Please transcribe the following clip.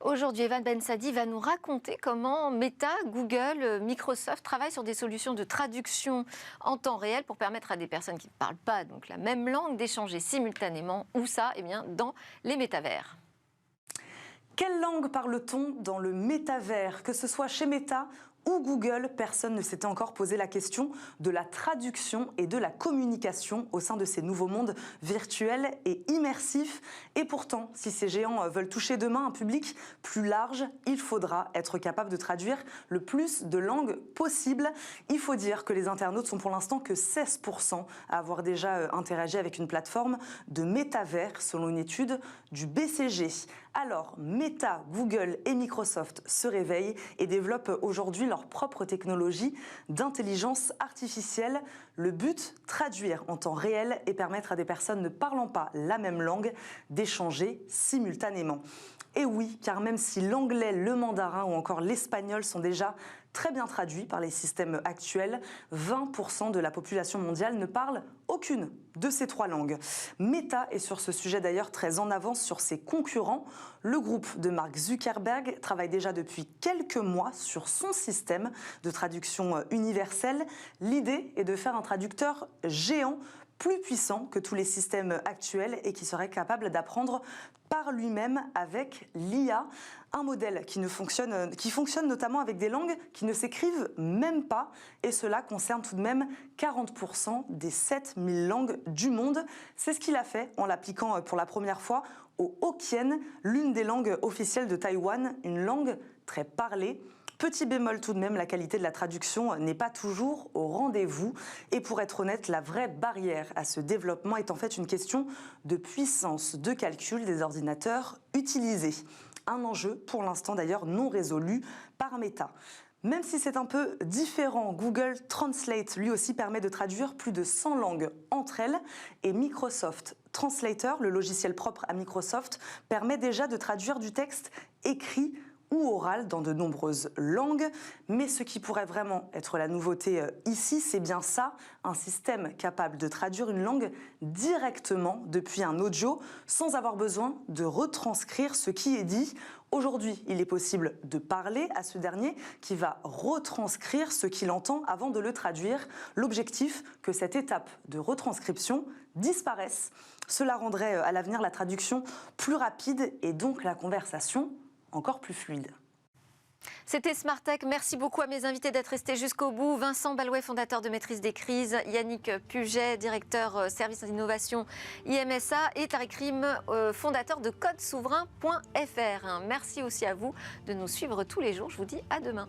Aujourd'hui, Evan Ben Sadi va nous raconter comment Meta, Google, Microsoft travaillent sur des solutions de traduction en temps réel pour permettre à des personnes qui ne parlent pas donc la même langue d'échanger simultanément. Où ça? Eh bien, dans les métavers. Quelle langue parle-t-on dans le métavers? Que ce soit chez Meta ou Google, personne ne s'était encore posé la question de la traduction et de la communication au sein de ces nouveaux mondes virtuels et immersifs. Et pourtant, si ces géants veulent toucher demain un public plus large, il faudra être capable de traduire le plus de langues possible. Il faut dire que les internautes sont pour l'instant que 16% à avoir déjà interagi avec une plateforme de métavers, selon une étude du BCG. Alors, Meta, Google et Microsoft se réveillent et développent aujourd'hui leur propre technologie d'intelligence artificielle. Le but, traduire en temps réel et permettre à des personnes ne parlant pas la même langue d'échanger simultanément. Et oui, car même si l'anglais, le mandarin ou encore l'espagnol sont déjà très bien traduits par les systèmes actuels, 20% de la population mondiale ne parle aucune de ces trois langues. Meta est sur ce sujet d'ailleurs très en avance sur ses concurrents. Le groupe de Mark Zuckerberg travaille déjà depuis quelques mois sur son système de traduction universelle. L'idée est de faire un traducteur géant plus puissant que tous les systèmes actuels et qui serait capable d'apprendre par lui-même avec l'IA, un modèle qui fonctionne notamment avec des langues qui ne s'écrivent même pas, et cela concerne tout de même 40% des 7000 langues du monde. C'est ce qu'il a fait en l'appliquant pour la première fois au Hokkien, l'une des langues officielles de Taïwan, une langue très parlée. Petit bémol tout de même, la qualité de la traduction n'est pas toujours au rendez-vous. Et pour être honnête, la vraie barrière à ce développement est en fait une question de puissance de calcul des ordinateurs utilisés. Un enjeu pour l'instant d'ailleurs non résolu par Meta. Même si c'est un peu différent, Google Translate lui aussi permet de traduire plus de 100 langues entre elles, et Microsoft Translator, le logiciel propre à Microsoft, permet déjà de traduire du texte écrit ou oral dans de nombreuses langues. Mais ce qui pourrait vraiment être la nouveauté ici, c'est bien ça, un système capable de traduire une langue directement depuis un audio sans avoir besoin de retranscrire ce qui est dit. Aujourd'hui, il est possible de parler à ce dernier qui va retranscrire ce qu'il entend avant de le traduire. L'objectif, que cette étape de retranscription disparaisse. Cela rendrait à l'avenir la traduction plus rapide et donc la conversation encore plus fluide. C'était Smart Tech. Merci beaucoup à mes invités d'être restés jusqu'au bout. Vincent Balouet, fondateur de Maîtrise des crises, Yannick Puget, directeur service d'innovation IMSA, et Tariq Rim, fondateur de codesouverain.fr. Merci aussi à vous de nous suivre tous les jours. Je vous dis à demain.